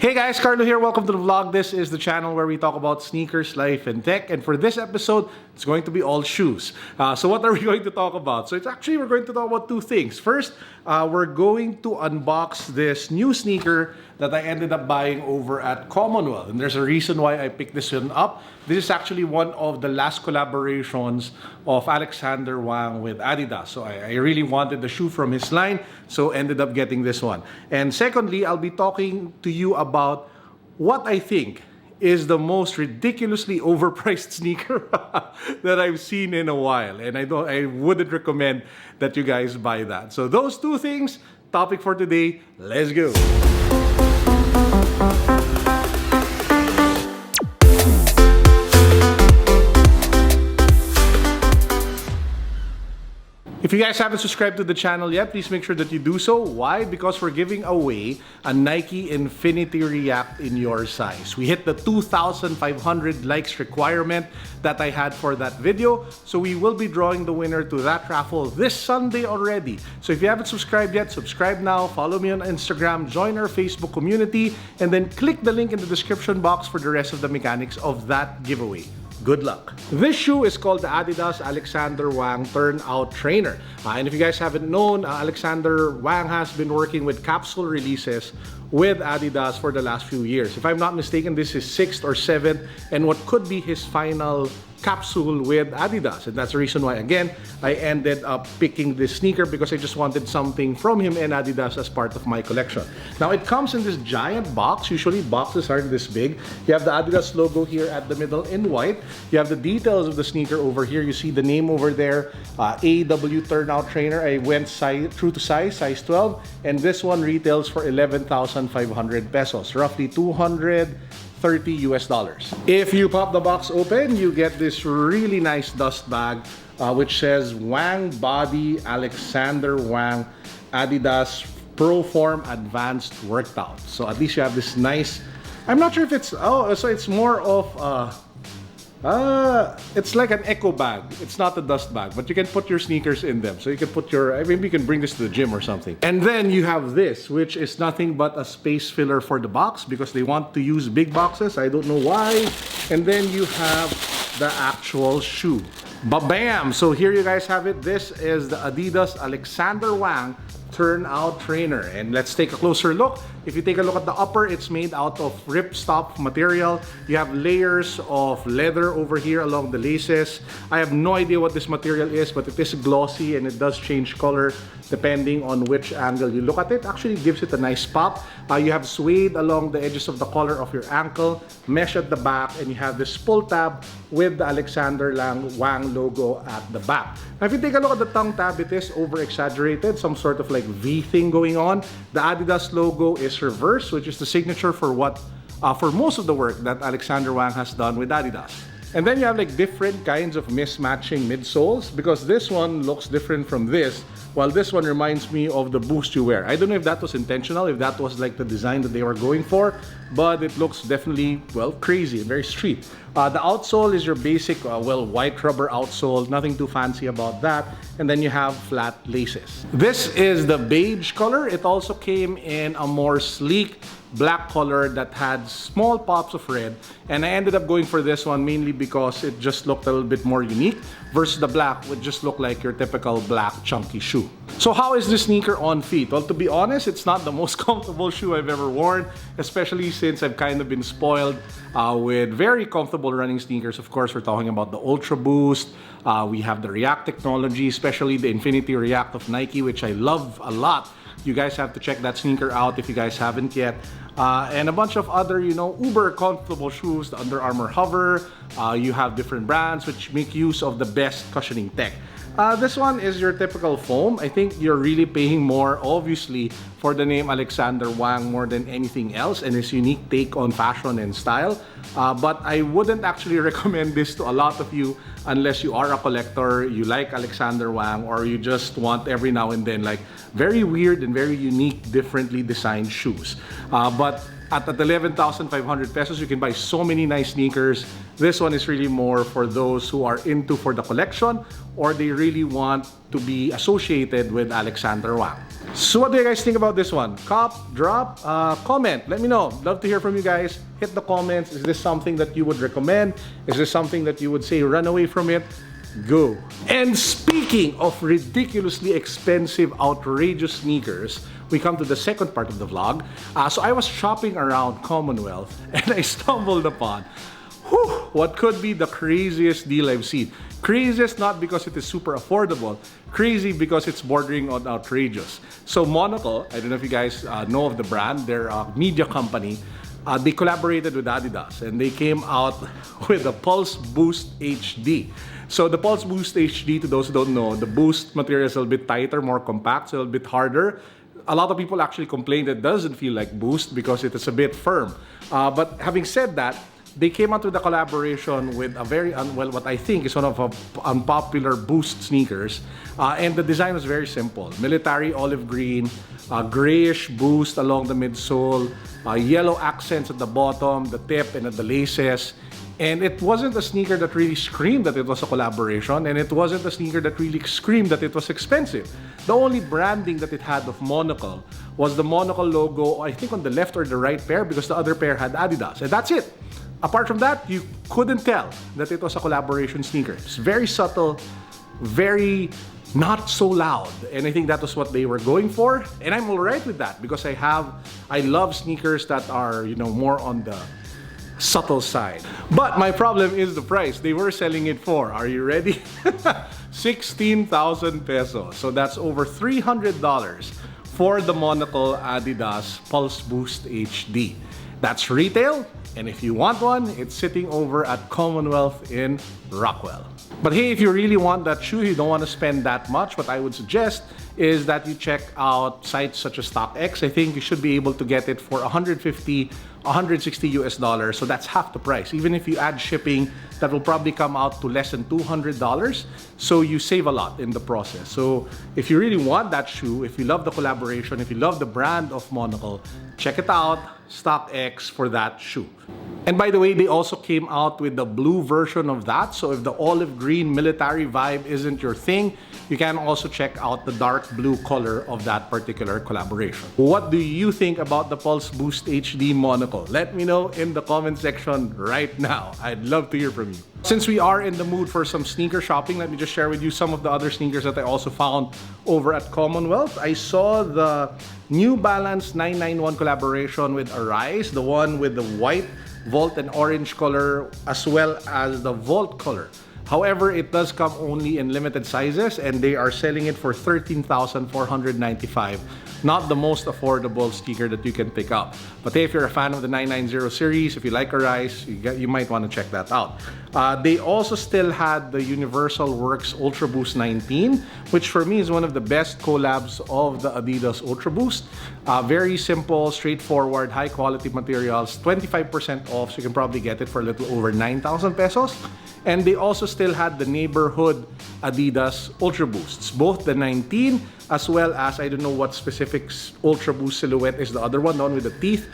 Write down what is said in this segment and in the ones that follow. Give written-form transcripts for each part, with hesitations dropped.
Hey guys, Carlo here. Welcome to the vlog. This is the channel where we talk about sneakers, life, and tech. And for this episode, it's going to be all shoes. So what are we going to talk about? So we're going to talk about two things. First, we're going to unbox this new sneaker that I ended up buying over at Commonwealth. And there's a reason why I picked this one up. This is actually one of the last collaborations of Alexander Wang with ADIDAS. So I really wanted the shoe from his line, so ended up getting this one. And secondly, I'll be talking to you about what I think is the most ridiculously overpriced sneaker that I've seen in a while. And I wouldn't recommend that you guys buy that. So those two things, topic for today. Let's go. If you guys haven't subscribed to the channel yet, please make sure that you do so. Why? Because we're giving away a Nike Infinity React in your size. We hit the 2,500 likes requirement that I had for that video. So we will be drawing the winner to that raffle this Sunday already. So if you haven't subscribed yet, subscribe now. Follow me on Instagram, join our Facebook community, and then click the link in the description box for the rest of the mechanics of that giveaway. Good luck. This shoe is called the ADIDAS Alexander Wang Turnout Trainer. And if you guys haven't known, Alexander Wang has been working with capsule releases with ADIDAS for the last few years. If I'm not mistaken, this is 6th or 7th and what could be his final capsule with ADIDAS. And that's the reason why, again, I ended up picking this sneaker because I just wanted something from him and ADIDAS as part of my collection. Now, it comes in this giant box. Usually, boxes aren't this big. You have the ADIDAS logo here at the middle in white. You have the details of the sneaker over here. You see the name over there, AW Turnout Trainer. I went true to size 12. And this one retails for 11,500 pesos, roughly $230 US. If you pop the box open, you get this really nice dust bag which says Wang Body Alexander Wang Adidas Pro Form Advanced Workout. So at least you have this nice, I'm not sure if it's, so it's more of it's like an eco bag. It's not a dust bag, but you can put your sneakers in them. So you can put your, maybe you can bring this to the gym or something. And then you have this, which is nothing but a space filler for the box because they want to use big boxes. I don't know why. And then you have the actual shoe. Ba-bam! So here you guys have it. This is the ADIDAS Alexander Wang Turnout Trainer. And let's take a closer look. If you take a look at the upper, it's made out of ripstop material. You have layers of leather over here along the laces. I have no idea what this material is, but it is glossy and it does change color depending on which angle you look at it. Actually, it gives it a nice pop. You have suede along the edges of the collar of your ankle, mesh at the back, and you have this pull tab with the Alexander Wang logo at the back. Now, if you take a look at the tongue tab, it is over-exaggerated, some sort of like V thing going on. The ADIDAS logo is reversed, which is the signature for for most of the work that Alexander Wang has done with ADIDAS. And then you have like different kinds of mismatching midsoles because this one looks different from this, while this one reminds me of the Boost you wear. I don't know if that was intentional, if that was like the design that they were going for, but it looks definitely, well, crazy and very street. The outsole is your basic, white rubber outsole, nothing too fancy about that. And then you have flat laces. This is the beige color. It also came in a more sleek black color that had small pops of red, and I ended up going for this one mainly because it just looked a little bit more unique versus the black would just look like your typical black chunky shoe. So how is this sneaker on feet? Well, to be honest, it's not the most comfortable shoe I've ever worn, especially since I've kind of been spoiled with very comfortable running sneakers. Of course, we're talking about the Ultra Boost. We have the React technology, especially the Infinity React of Nike, which I love a lot. You guys have to check that sneaker out if you guys haven't yet. And a bunch of other, uber comfortable shoes, the Under Armour Hover. You have different brands which make use of the best cushioning tech. This one is your typical foam. I think you're really paying more, obviously, for the name Alexander Wang more than anything else and his unique take on fashion and style. But I wouldn't actually recommend this to a lot of you unless you are a collector, you like Alexander Wang, or you just want every now and then like very weird and very unique, differently designed shoes. But At 11,500 pesos, you can buy so many nice sneakers. This one is really more for those who are into for the collection or they really want to be associated with Alexander Wang. So what do you guys think about this one? Cop, drop, comment. Let me know. Love to hear from you guys. Hit the comments. Is this something that you would recommend? Is this something that you would say run away from it? Go. And speaking of ridiculously expensive, outrageous sneakers, we come to the second part of the vlog. So I was shopping around Commonwealth and I stumbled upon what could be the craziest deal I've seen. Craziest not because it is super affordable, crazy because it's bordering on outrageous. So Monocle, I don't know if you guys know of the brand, they're a media company. They collaborated with ADIDAS and they came out with the Pulse Boost HD. So the Pulse Boost HD, to those who don't know, the Boost material is a little bit tighter, more compact, so a little bit harder. A lot of people actually complain that it doesn't feel like Boost because it is a bit firm. But having said that, they came out with a collaboration with a very, what I think is one of the unpopular Boost sneakers. And the design was very simple. Military olive green, grayish Boost along the midsole, yellow accents at the bottom, the tip, and at the laces. And it wasn't a sneaker that really screamed that it was a collaboration, and it wasn't a sneaker that really screamed that it was expensive. The only branding that it had of Monocle was the Monocle logo, I think on the left or the right pair, because the other pair had Adidas, and that's it. Apart from that, you couldn't tell that it was a collaboration sneaker. It's very subtle, very not so loud, and I think that was what they were going for, and I'm alright with that because I love sneakers that are, you know, more on the subtle side. But my problem is the price. They were selling it for, are you ready? 16,000 pesos. So that's over $300 for the Monocle Adidas Pulse Boost HD. That's retail, and if you want one, it's sitting over at Commonwealth in Rockwell. But hey, if you really want that shoe, you don't want to spend that much, what I would suggest is that you check out sites such as StockX. I think you should be able to get it for 150, 160 US dollars. So that's half the price. Even if you add shipping, that will probably come out to less than $200. So you save a lot in the process. So if you really want that shoe, if you love the collaboration, if you love the brand of Monocle, check it out, StockX for that shoe. And by the way, they also came out with the blue version of that. So if the olive green military vibe isn't your thing, you can also check out the dark blue color of that particular collaboration. What do you think about the Pulse Boost HD Monocle? Let me know in the comment section right now. I'd love to hear from you. Since we are in the mood for some sneaker shopping, let me just share with you some of the other sneakers that I also found over at Commonwealth. I saw the New Balance 991 collaboration with Arise, the one with the white Vault and orange color, as well as the Vault color. However, it does come only in limited sizes and they are selling it for 13,495. Not the most affordable sneaker that you can pick up. But hey, if you're a fan of the 990 series, if you like Arise, you might want to check that out. They also still had the Universal Works Ultra Boost 19, which for me is one of the best collabs of the Adidas Ultra Boost. Very simple, straightforward, high quality materials, 25% off, so you can probably get it for a little over 9,000 pesos. And they also still had the neighborhood Adidas Ultra Boosts, both the 19 as well as, I don't know what specific Ultra Boost silhouette is the other one, the one with the teeth.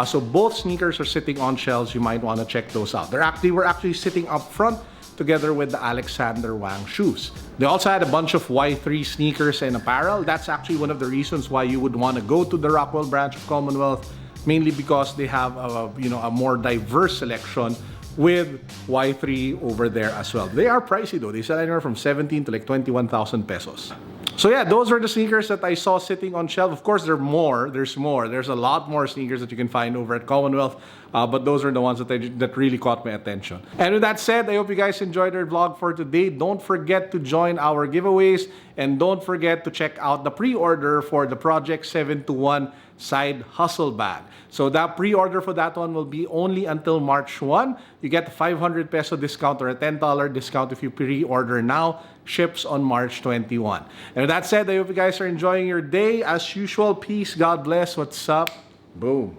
So both sneakers are sitting on shelves. You might want to check those out. They were actually sitting up front together with the Alexander Wang shoes. They also had a bunch of Y3 sneakers and apparel. That's actually one of the reasons why you would want to go to the Rockwell branch of Commonwealth, mainly because they have a more diverse selection with Y3 over there as well. They are pricey though. They sell anywhere from 17 to like 21,000 pesos. So yeah, those are the sneakers that I saw sitting on shelf. Of course, there's more. There's a lot more sneakers that you can find over at Commonwealth. But those are the ones that really caught my attention. And with that said, I hope you guys enjoyed our vlog for today. Don't forget to join our giveaways. And don't forget to check out the pre-order for the Project 721 Side Hustle Bag. So that pre-order for that one will be only until March 1. You get a 500 peso discount or a $10 discount if you pre-order now. Ships on March 21. And with that said, I hope you guys are enjoying your day. As usual, peace, God bless. What's up? Boom.